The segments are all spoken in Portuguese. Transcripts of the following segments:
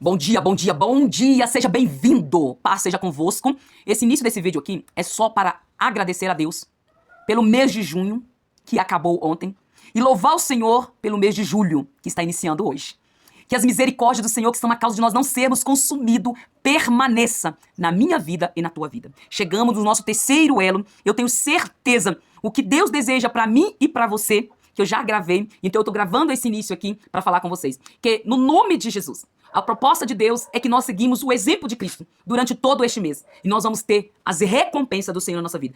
Bom dia, bom dia, bom dia! Seja bem-vindo! Paz seja convosco. Esse início desse vídeo aqui é só para agradecer a Deus pelo mês de junho, que acabou ontem, e louvar o Senhor pelo mês de julho, que está iniciando hoje. Que as misericórdias do Senhor, que são a causa de nós não sermos consumidos, permaneça na minha vida e na tua vida. Chegamos no nosso terceiro elo. Eu tenho certeza o que Deus deseja para mim e para você, que eu já gravei, então eu tô gravando esse início aqui para falar com vocês. Que no nome de Jesus, a proposta de Deus é que nós seguimos o exemplo de Cristo durante todo este mês. E nós vamos ter as recompensas do Senhor na nossa vida.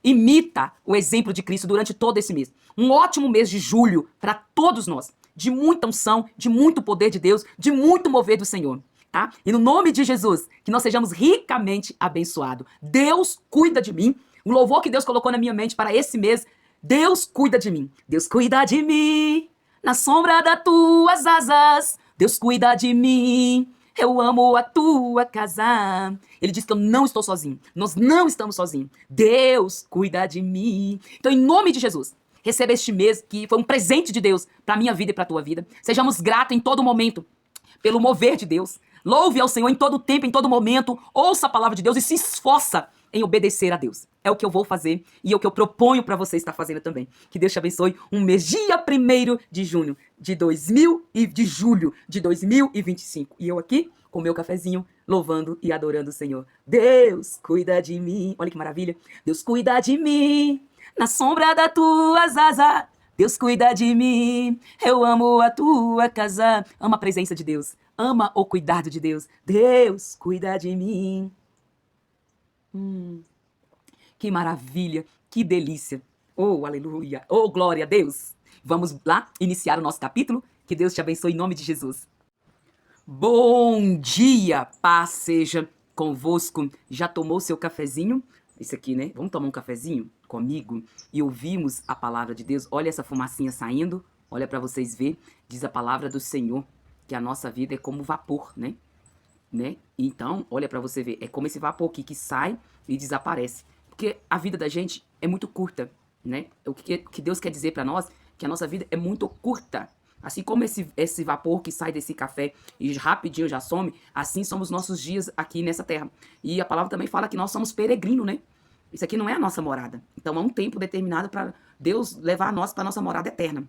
Imita o exemplo de Cristo durante todo esse mês. Um ótimo mês de julho para todos nós. De muita unção, de muito poder de Deus, de muito mover do Senhor. Tá? E no nome de Jesus, que nós sejamos ricamente abençoados. Deus cuida de mim. O louvor que Deus colocou na minha mente para esse mês, Deus cuida de mim. Deus cuida de mim na sombra das tuas asas. Deus cuida de mim. Eu amo a tua casa. Ele diz que eu não estou sozinho. Nós não estamos sozinhos. Deus cuida de mim. Então, em nome de Jesus, receba este mês que foi um presente de Deus para a minha vida e para a tua vida. Sejamos gratos em todo momento pelo mover de Deus. Louve ao Senhor em todo tempo, em todo momento. Ouça a palavra de Deus e se esforça em obedecer a Deus. É o que eu vou fazer e é o que eu proponho para você estar fazendo também. Que Deus te abençoe. Um mês, dia 1º de junho de julho de 2025. E eu aqui com meu cafezinho, louvando e adorando o Senhor. Deus cuida de mim. Olha que maravilha. Deus cuida de mim na sombra das tuas asas. Deus cuida de mim. Eu amo a tua casa. Ama a presença de Deus. Ama o cuidado de Deus. Deus cuida de mim. Que maravilha, que delícia. Oh, aleluia. Oh, glória a Deus. Vamos lá iniciar o nosso capítulo. Que Deus te abençoe em nome de Jesus. Bom dia, paz seja convosco. Já tomou seu cafezinho? Isso aqui, né? Vamos tomar um cafezinho comigo e ouvirmos a palavra de Deus. Olha essa fumacinha saindo. Olha para vocês ver. Diz a palavra do Senhor que a nossa vida é como vapor, né? Então, olha para você ver. É como esse vapor aqui que sai e desaparece. Porque a vida da gente é muito curta, né? O que Deus quer dizer para nós que a nossa vida é muito curta. Assim como esse vapor que sai desse café e rapidinho já some, assim somos nossos dias aqui nessa terra. E a palavra também fala que nós somos peregrinos, né? Isso aqui não é a nossa morada. Então é um tempo determinado para Deus levar nós para a nossa morada eterna.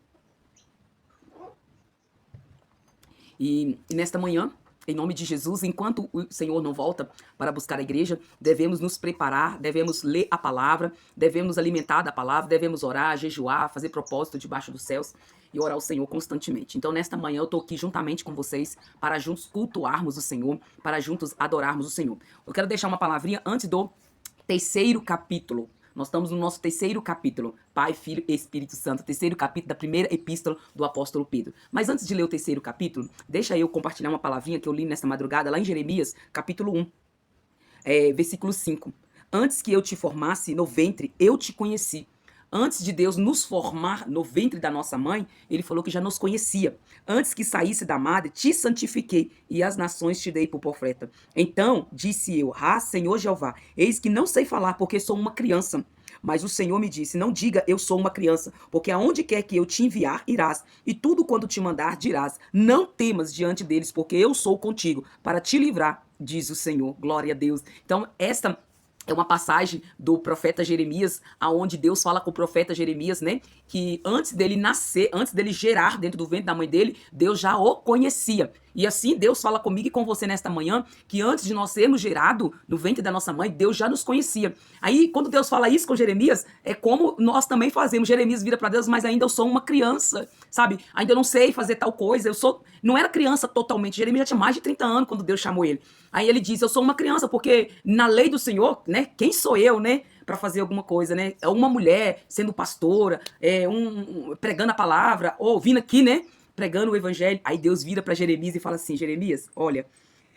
E nesta manhã, em nome de Jesus, enquanto o Senhor não volta para buscar a igreja, devemos nos preparar, devemos ler a palavra, devemos nos alimentar da palavra, devemos orar, jejuar, fazer propósito debaixo dos céus e orar ao Senhor constantemente. Então, nesta manhã, eu estou aqui juntamente com vocês para juntos cultuarmos o Senhor, para juntos adorarmos o Senhor. Eu quero deixar uma palavrinha antes do terceiro capítulo. Nós estamos no nosso terceiro capítulo, Pai, Filho e Espírito Santo, terceiro capítulo da primeira epístola do apóstolo Pedro. Mas antes de ler o terceiro capítulo, deixa eu compartilhar uma palavrinha que eu li nesta madrugada, lá em Jeremias, capítulo 1, versículo 5. Antes que eu te formasse no ventre, eu te conheci. Antes de Deus nos formar no ventre da nossa mãe, ele falou que já nos conhecia. Antes que saísse da madre, te santifiquei e as nações te dei por profeta. Então disse eu, Senhor Jeová, eis que não sei falar porque sou uma criança. Mas o Senhor me disse, não diga eu sou uma criança, porque aonde quer que eu te enviar, irás. E tudo quando te mandar, dirás. Não temas diante deles, porque eu sou contigo, para te livrar, diz o Senhor. Glória a Deus. Então esta é uma passagem do profeta Jeremias, aonde Deus fala com o profeta Jeremias, né? Que antes dele nascer, antes dele gerar dentro do ventre da mãe dele, Deus já o conhecia. E assim Deus fala comigo e com você nesta manhã, que antes de nós sermos gerados no ventre da nossa mãe, Deus já nos conhecia. Aí, quando Deus fala isso com Jeremias, é como nós também fazemos. Jeremias vira para Deus, mas ainda eu sou uma criança, sabe? Ainda eu não sei fazer tal coisa, não era criança totalmente. Jeremias já tinha mais de 30 anos quando Deus chamou ele. Aí ele diz, eu sou uma criança, porque na lei do Senhor, né? Quem sou eu, né? Para fazer alguma coisa, né? É uma mulher sendo pastora, pregando a palavra, ou vindo aqui, né? Pregando o evangelho. Aí Deus vira para Jeremias e fala assim, Jeremias, olha,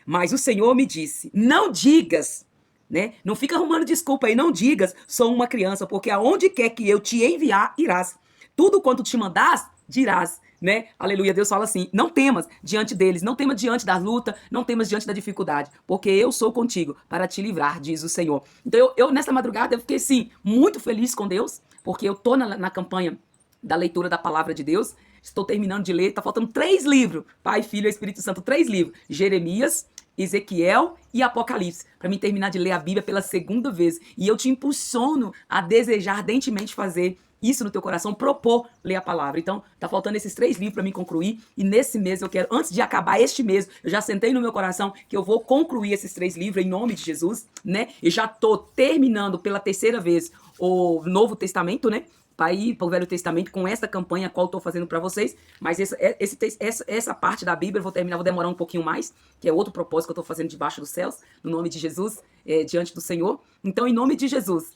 mas o Senhor me disse, não digas, né? Não fica arrumando desculpa aí, não digas, sou uma criança, porque aonde quer que eu te enviar, irás. Tudo quanto te mandares, dirás. Né? Aleluia, Deus fala assim, não temas diante deles, não temas diante da luta, não temas diante da dificuldade, porque eu sou contigo para te livrar, diz o Senhor. Então eu nessa madrugada eu fiquei assim, muito feliz com Deus, porque eu tô na campanha da leitura da palavra de Deus, Estou terminando de ler, tá faltando 3 livros. Pai, Filho e Espírito Santo, 3 livros. Jeremias, Ezequiel e Apocalipse, para mim terminar de ler a Bíblia pela segunda vez. E eu te impulsiono a desejar ardentemente fazer isso no teu coração, propor ler a palavra. Então, tá faltando esses 3 livros para mim concluir. E nesse mês eu quero, antes de acabar este mês, eu já sentei no meu coração que eu vou concluir esses 3 livros em nome de Jesus, né? E já tô terminando pela terceira vez o Novo Testamento, né? Para ir para o Velho Testamento com essa campanha qual eu estou fazendo para vocês, mas essa parte da Bíblia eu vou terminar, vou demorar um pouquinho mais, que é outro propósito que eu estou fazendo debaixo dos céus, no nome de Jesus, diante do Senhor. Então, em nome de Jesus,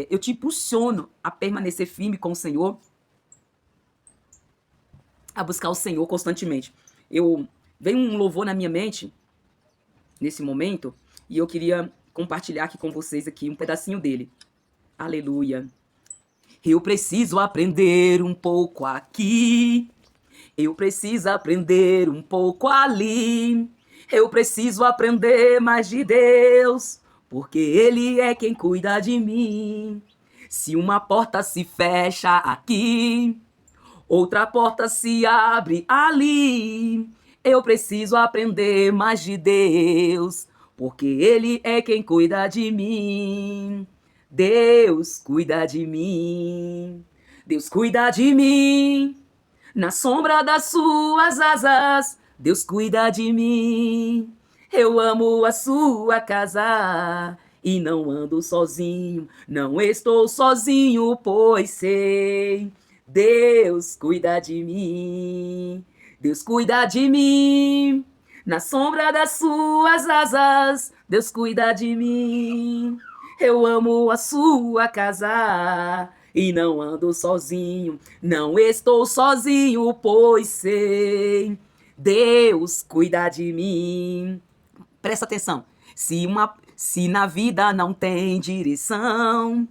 eu te impulsiono a permanecer firme com o Senhor, a buscar o Senhor constantemente. Veio um louvor na minha mente, nesse momento, e eu queria compartilhar aqui com vocês aqui um pedacinho dele. Aleluia. Eu preciso aprender um pouco aqui, eu preciso aprender um pouco ali, eu preciso aprender mais de Deus, porque Ele é quem cuida de mim. Se uma porta se fecha aqui, outra porta se abre ali, eu preciso aprender mais de Deus, porque Ele é quem cuida de mim. Deus cuida de mim, Deus cuida de mim, na sombra das suas asas, Deus cuida de mim. Eu amo a sua casa e não ando sozinho, não estou sozinho, pois sei, Deus cuida de mim, Deus cuida de mim, na sombra das suas asas, Deus cuida de mim. Eu amo a sua casa e não ando sozinho, não estou sozinho, pois sei, Deus cuida de mim. Presta atenção, se na vida não tem direção,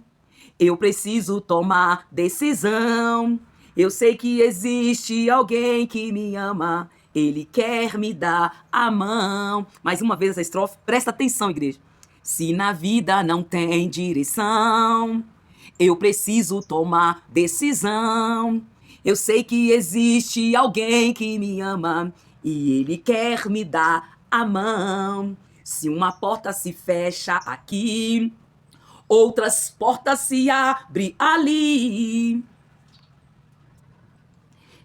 eu preciso tomar decisão. Eu sei que existe alguém que me ama, Ele quer me dar a mão. Mais uma vez essa estrofe, presta atenção, igreja. Se na vida não tem direção, eu preciso tomar decisão. Eu sei que existe alguém que me ama e Ele quer me dar a mão. Se uma porta se fecha aqui, outras portas se abrem ali.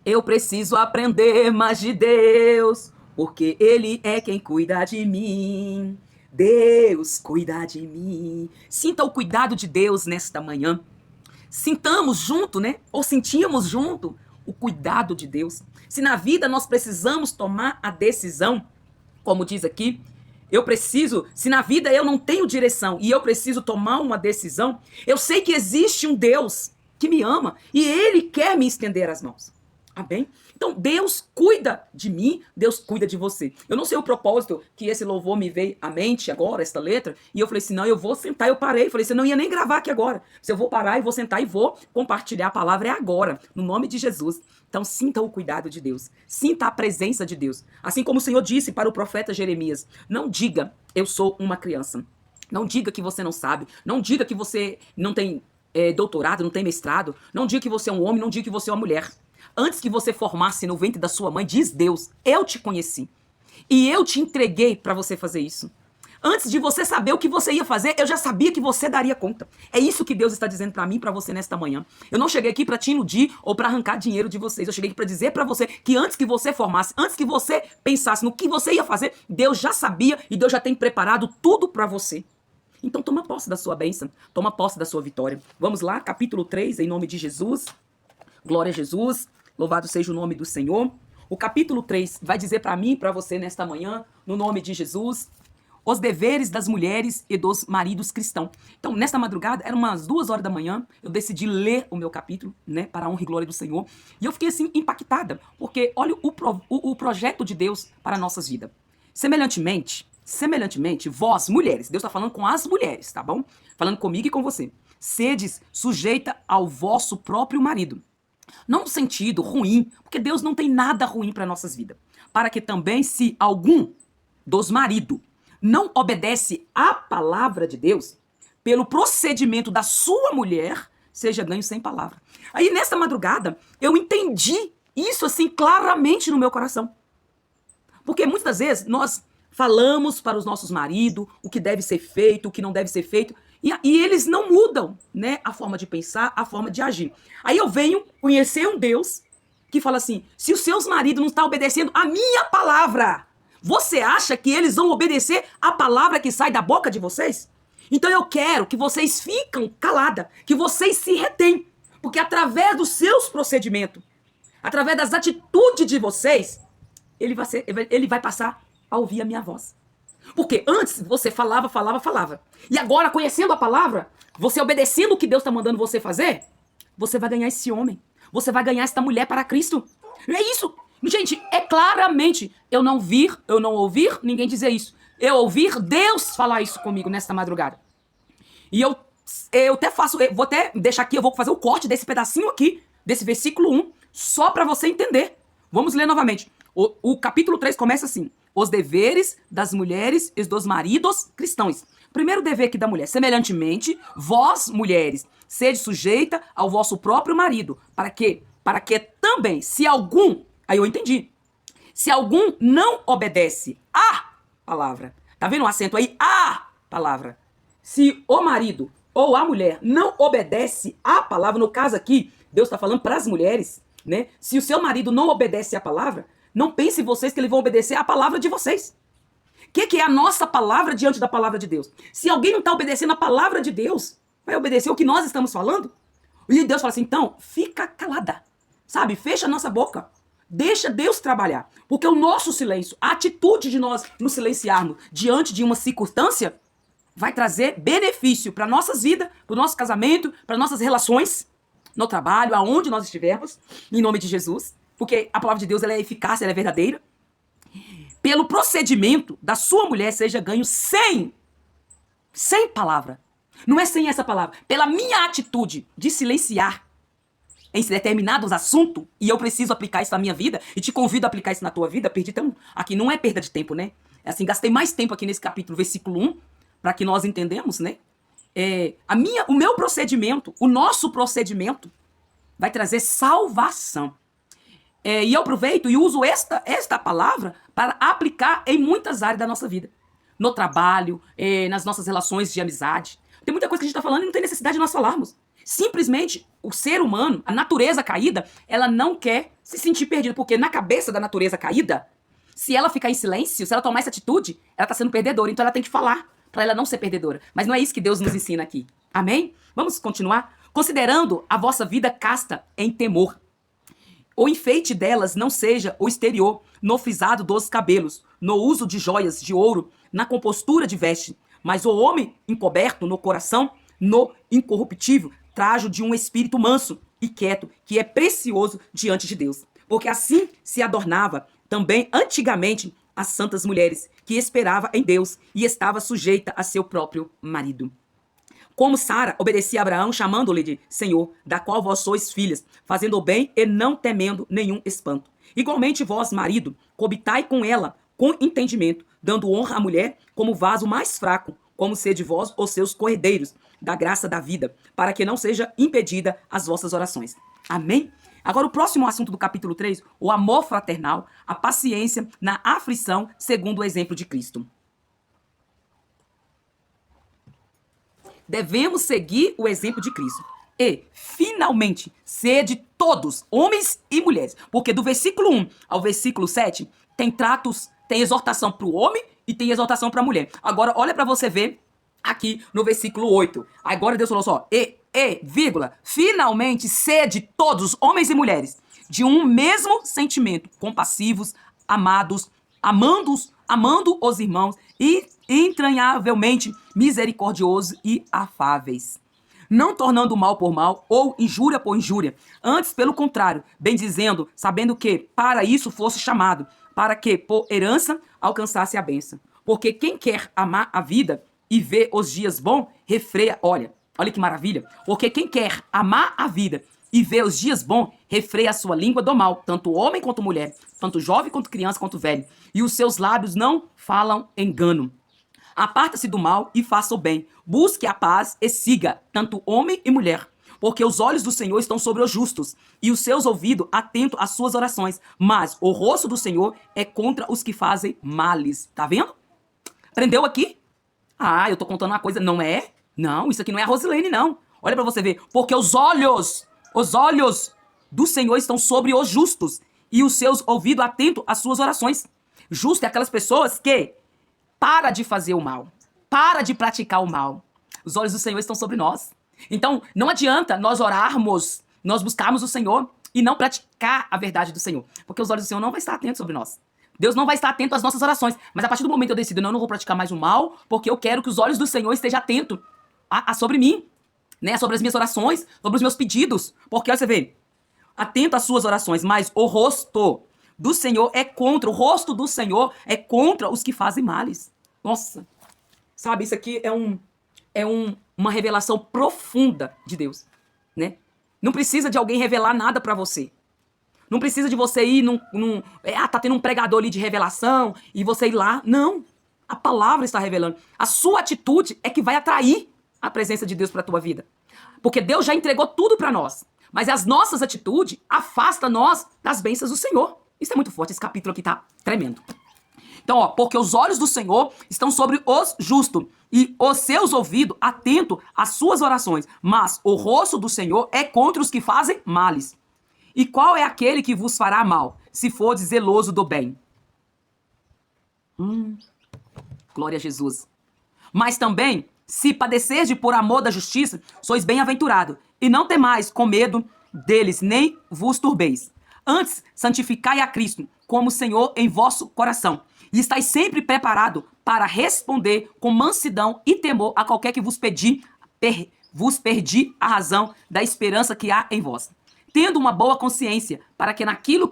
Eu preciso aprender mais de Deus, porque Ele é quem cuida de mim. Deus cuida de mim. Sinta o cuidado de Deus nesta manhã. Sintamos junto, né? Ou sentimos junto o cuidado de Deus. Se na vida nós precisamos tomar a decisão, como diz aqui, se na vida eu não tenho direção e eu preciso tomar uma decisão, eu sei que existe um Deus que me ama e Ele quer me estender as mãos. Amém? Então, Deus cuida de mim, Deus cuida de você. Eu não sei o propósito que esse louvor me veio à mente agora, esta letra, e eu falei assim, não, eu vou sentar, eu parei, falei, você não ia nem gravar aqui agora. Se eu vou parar e vou sentar e vou compartilhar a palavra, é agora, no nome de Jesus. Então, sinta o cuidado de Deus, sinta a presença de Deus. Assim como o Senhor disse para o profeta Jeremias, não diga, eu sou uma criança. Não diga que você não sabe, não diga que você não tem doutorado, não tem mestrado, não diga que você é um homem, não diga que você é uma mulher. Antes que você formasse no ventre da sua mãe, diz Deus, eu te conheci. E eu te entreguei para você fazer isso. Antes de você saber o que você ia fazer, eu já sabia que você daria conta. É isso que Deus está dizendo para mim e para você nesta manhã. Eu não cheguei aqui para te iludir ou para arrancar dinheiro de vocês. Eu cheguei aqui para dizer para você que antes que você formasse, antes que você pensasse no que você ia fazer, Deus já sabia e Deus já tem preparado tudo para você. Então toma posse da sua bênção, toma posse da sua vitória. Vamos lá, capítulo 3, em nome de Jesus. Glória a Jesus. Louvado seja o nome do Senhor. O capítulo 3 vai dizer para mim e para você nesta manhã, no nome de Jesus, os deveres das mulheres e dos maridos cristãos. Então, nesta madrugada, eram umas 2 horas da manhã, eu decidi ler o meu capítulo, né, para a honra e glória do Senhor. E eu fiquei assim, impactada, porque olha o projeto de Deus para as nossas vidas. Semelhantemente, vós, mulheres, Deus está falando com as mulheres, tá bom? Falando comigo e com você. Sedes sujeita ao vosso próprio marido. Não no sentido ruim, porque Deus não tem nada ruim para nossas vidas. Para que também, se algum dos maridos não obedece à palavra de Deus, pelo procedimento da sua mulher, seja ganho sem palavra. Aí, nessa madrugada, eu entendi isso assim claramente no meu coração. Porque muitas das vezes nós falamos para os nossos maridos o que deve ser feito, o que não deve ser feito, e eles não mudam, né, a forma de pensar, a forma de agir. Aí eu venho conhecer um Deus que fala assim: se os seus maridos não estão obedecendo a minha palavra, você acha que eles vão obedecer a palavra que sai da boca de vocês? Então eu quero que vocês fiquem caladas, que vocês se retêm, porque através dos seus procedimentos, através das atitudes de vocês, ele vai passar a ouvir a minha voz. Porque antes você falava. E agora, conhecendo a palavra, você obedecendo o que Deus está mandando você fazer, você vai ganhar esse homem. Você vai ganhar esta mulher para Cristo. É isso. Gente, é claramente, eu não ouvir ninguém dizer isso. Eu ouvir Deus falar isso comigo nesta madrugada. E eu vou até deixar aqui, eu vou fazer o corte desse pedacinho aqui, desse versículo 1, só para você entender. Vamos ler novamente. O capítulo 3 começa assim: os deveres das mulheres e dos maridos cristãos. Primeiro dever aqui da mulher: semelhantemente, vós, mulheres, sede sujeita ao vosso próprio marido. Para quê? Para que também, se algum, aí eu entendi, se algum não obedece à palavra, tá vendo o acento aí? À palavra. Se o marido ou a mulher não obedece à palavra, no caso aqui, Deus está falando para as mulheres, né? Se o seu marido não obedece à palavra, não pense vocês que eles vão obedecer à palavra de vocês. O que é a nossa palavra diante da palavra de Deus? Se alguém não está obedecendo a palavra de Deus, vai obedecer o que nós estamos falando? E Deus fala assim: então, fica calada, sabe? Fecha a nossa boca. Deixa Deus trabalhar. Porque o nosso silêncio, a atitude de nós nos silenciarmos diante de uma circunstância, vai trazer benefício para nossas vidas, para o nosso casamento, para nossas relações, no trabalho, aonde nós estivermos, em nome de Jesus. Porque a palavra de Deus ela é eficaz, ela é verdadeira. Pelo procedimento da sua mulher seja ganho sem palavra. Não é sem essa palavra. Pela minha atitude de silenciar em determinados assuntos, e eu preciso aplicar isso na minha vida, e te convido a aplicar isso na tua vida, perdi tão... Aqui não é perda de tempo, né? É assim, gastei mais tempo aqui nesse capítulo, versículo 1, para que nós entendamos, né? O meu procedimento, o nosso procedimento, vai trazer salvação. E eu aproveito e uso esta palavra para aplicar em muitas áreas da nossa vida. No trabalho, nas nossas relações de amizade. Tem muita coisa que a gente está falando e não tem necessidade de nós falarmos. Simplesmente, o ser humano, a natureza caída, ela não quer se sentir perdida. Porque na cabeça da natureza caída, se ela ficar em silêncio, se ela tomar essa atitude, ela está sendo perdedora. Então ela tem que falar para ela não ser perdedora. Mas não é isso que Deus nos ensina aqui. Amém? Vamos continuar? Considerando a vossa vida casta em temor. O enfeite delas não seja o exterior, no frisado dos cabelos, no uso de joias de ouro, na compostura de veste, mas o homem encoberto no coração, no incorruptível, trajo de um espírito manso e quieto, que é precioso diante de Deus. Porque assim se adornava também antigamente as santas mulheres, que esperava em Deus e estava sujeita a seu próprio marido. Como Sara obedecia a Abraão, chamando-lhe de Senhor, da qual vós sois filhas, fazendo o bem e não temendo nenhum espanto. Igualmente vós, marido, coabitai com ela com entendimento, dando honra à mulher como vaso mais fraco, como sede vós os seus corredeiros da graça da vida, para que não seja impedida as vossas orações. Amém? Agora o próximo assunto do capítulo 3, o amor fraternal, a paciência na aflição, segundo o exemplo de Cristo. Devemos seguir o exemplo de Cristo. E, finalmente, sede todos, homens e mulheres. Porque do versículo 1 ao versículo 7, tem exortação para o homem e tem exortação para a mulher. Agora, olha para você ver aqui no versículo 8. Agora Deus falou só, vírgula, finalmente sede todos, homens e mulheres, de um mesmo sentimento, compassivos, amando os irmãos e entranhavelmente misericordiosos e afáveis, não tornando mal por mal ou injúria por injúria, antes pelo contrário, bendizendo, sabendo que para isso fosse chamado, para que por herança alcançasse a bênção. Porque quem quer amar a vida e ver os dias bons, refreia, olha que maravilha, porque quem quer amar a vida e ver os dias bons, refreia a sua língua do mal, tanto homem quanto mulher, tanto jovem quanto criança quanto velho, e os seus lábios não falam engano. Aparta-se do mal e faça o bem, busque a paz e siga, tanto homem e mulher, Porque os olhos do Senhor estão sobre os justos, e os seus ouvidos atentos às suas orações. Mas o rosto do Senhor é contra os que fazem males. Tá vendo? Aprendeu aqui? Ah, eu tô contando uma coisa. Não é? Não, isso aqui não é a Rosilene, não. Olha pra você ver. Porque os olhos do Senhor estão sobre os justos, e os seus ouvidos atentos às suas orações. Justo é aquelas pessoas que para de fazer o mal, para de praticar o mal. Os olhos do Senhor estão sobre nós. Então, não adianta nós orarmos, nós buscarmos o Senhor e não praticar a verdade do Senhor. Porque os olhos do Senhor não vão estar atentos sobre nós. Deus não vai estar atento às nossas orações. Mas a partir do momento que eu decido, não vou praticar mais o mal, porque eu quero que os olhos do Senhor estejam atentos sobre mim, né? Sobre as minhas orações, sobre os meus pedidos. Porque, olha, você vê, atento às suas orações, mas o rosto do Senhor é contra, o rosto do Senhor é contra os que fazem males. Nossa, sabe, isso aqui uma revelação profunda de Deus, né? Não precisa de alguém revelar nada pra você. Não precisa de você ir tá tendo um pregador ali de revelação e você ir lá. Não, a palavra está revelando. A sua atitude é que vai atrair a presença de Deus pra tua vida. Porque Deus já entregou tudo pra nós. Mas as nossas atitudes afastam nós das bênçãos do Senhor. Isso é muito forte, esse capítulo aqui tá tremendo. Então, ó, porque os olhos do Senhor estão sobre os justos, e os seus ouvidos atentos às suas orações. Mas o rosto do Senhor é contra os que fazem males. E qual é aquele que vos fará mal, se for zeloso do bem? Glória a Jesus. Mas também, se padecerdes por amor da justiça, sois bem-aventurados, e não temais com medo deles, nem vos turbeis. Antes, santificai a Cristo como Senhor em vosso coração, e estáis sempre preparado para responder com mansidão e temor a qualquer que vos pedir, vos perdi a razão da esperança que há em vós. Tendo uma boa consciência, para que naquilo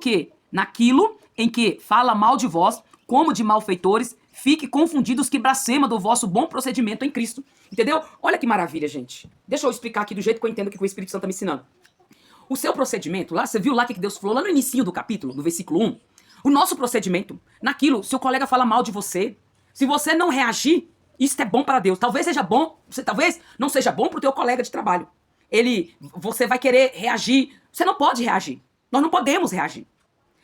em que fala mal de vós, como de malfeitores, fique confundidos que blasfema do vosso bom procedimento em Cristo. Entendeu? Olha que maravilha, gente. Deixa eu explicar aqui do jeito que eu entendo que o Espírito Santo está me ensinando. O seu procedimento, lá, você viu lá o que Deus falou lá no início do capítulo, no versículo 1? O nosso procedimento, naquilo, se o colega fala mal de você, se você não reagir, isso é bom para Deus. Talvez seja bom, talvez não seja bom para o teu colega de trabalho. Você vai querer reagir, você não pode reagir. Nós não podemos reagir.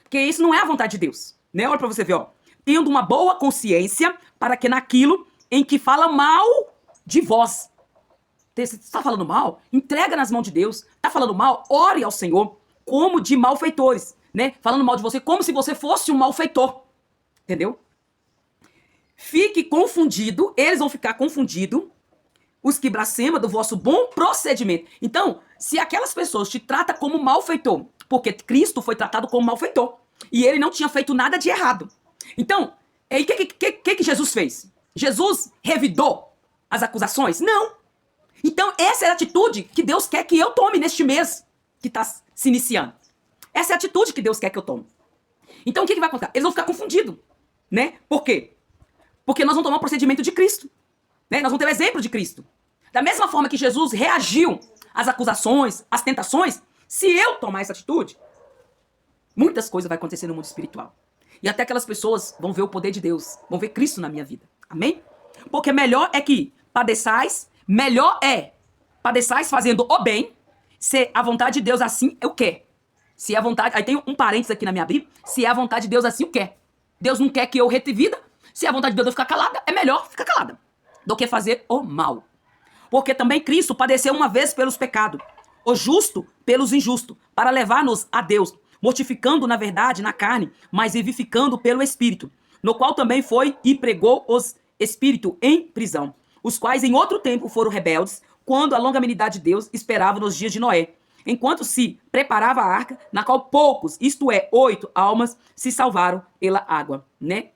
Porque isso não é a vontade de Deus. Né? Olha para você ver, ó. Tendo uma boa consciência para que naquilo em que fala mal de vós. Você está falando mal? Entrega nas mãos de Deus. Está falando mal? Ore ao Senhor como de malfeitores. Né? Falando mal de você como se você fosse um malfeitor. Entendeu? Fique confundido, eles vão ficar confundidos, os que blasfemam do vosso bom procedimento. Então, se aquelas pessoas te tratam como malfeitor, porque Cristo foi tratado como malfeitor, e ele não tinha feito nada de errado. Então, o que Jesus fez? Jesus revidou as acusações? Não. Então, essa é a atitude que Deus quer que eu tome neste mês que está se iniciando. Essa é a atitude que Deus quer que eu tome. Então, o que vai acontecer? Eles vão ficar confundidos, né? Por quê? Porque nós vamos tomar o procedimento de Cristo. Né? Nós vamos ter o exemplo de Cristo. Da mesma forma que Jesus reagiu às acusações, às tentações, se eu tomar essa atitude, muitas coisas vão acontecer no mundo espiritual. E até aquelas pessoas vão ver o poder de Deus, vão ver Cristo na minha vida. Amém? Porque melhor é que padeçais fazendo o bem, se a vontade de Deus assim eu quer. Se a vontade, aí tem um parênteses aqui na minha Bíblia, se a vontade de Deus assim eu quer. Deus não quer que eu rete vida, se a vontade de Deus eu ficar calada, é melhor ficar calada do que fazer o mal. Porque também Cristo padeceu uma vez pelos pecados, o justo pelos injustos, para levar-nos a Deus, mortificando na verdade na carne, mas vivificando pelo Espírito, no qual também foi e pregou os espíritos em prisão, os quais em outro tempo foram rebeldes, quando a longanimidade de Deus esperava nos dias de Noé, enquanto se preparava a arca, na qual poucos, isto é, 8 almas, se salvaram pela água, né?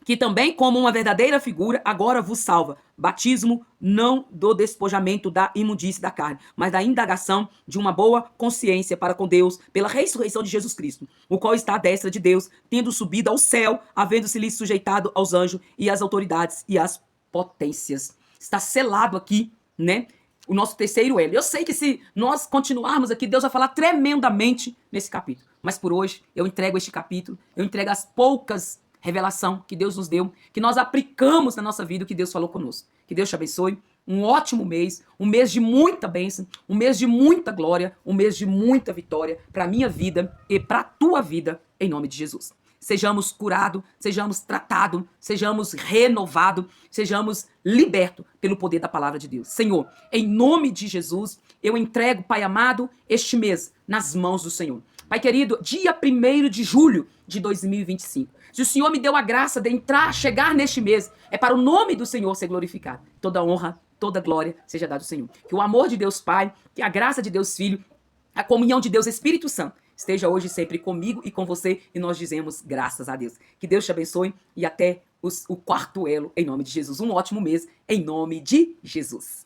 Que também, como uma verdadeira figura, agora vos salva. Batismo não do despojamento da imundície da carne, mas da indagação de uma boa consciência para com Deus, pela ressurreição de Jesus Cristo, o qual está à destra de Deus, tendo subido ao céu, havendo-se-lhe sujeitado aos anjos e às autoridades e às potências. Está selado aqui, né? O nosso terceiro L. Eu sei que se nós continuarmos aqui, Deus vai falar tremendamente nesse capítulo. Mas por hoje, eu entrego este capítulo, eu entrego as poucas revelação que Deus nos deu, que nós aplicamos na nossa vida o que Deus falou conosco. Que Deus te abençoe, um ótimo mês, um mês de muita bênção, um mês de muita glória, um mês de muita vitória para minha vida e para a tua vida, em nome de Jesus. Sejamos curados, sejamos tratados, sejamos renovados, sejamos libertos pelo poder da palavra de Deus. Senhor, em nome de Jesus, eu entrego, Pai amado, este mês nas mãos do Senhor. Pai querido, dia 1º de julho de 2025. Se o Senhor me deu a graça de entrar, chegar neste mês, é para o nome do Senhor ser glorificado. Toda honra, toda glória seja dada ao Senhor. Que o amor de Deus Pai, que a graça de Deus Filho, a comunhão de Deus Espírito Santo esteja hoje sempre comigo e com você, e nós dizemos graças a Deus. Que Deus te abençoe e até o quarto elo, em nome de Jesus. Um ótimo mês, em nome de Jesus.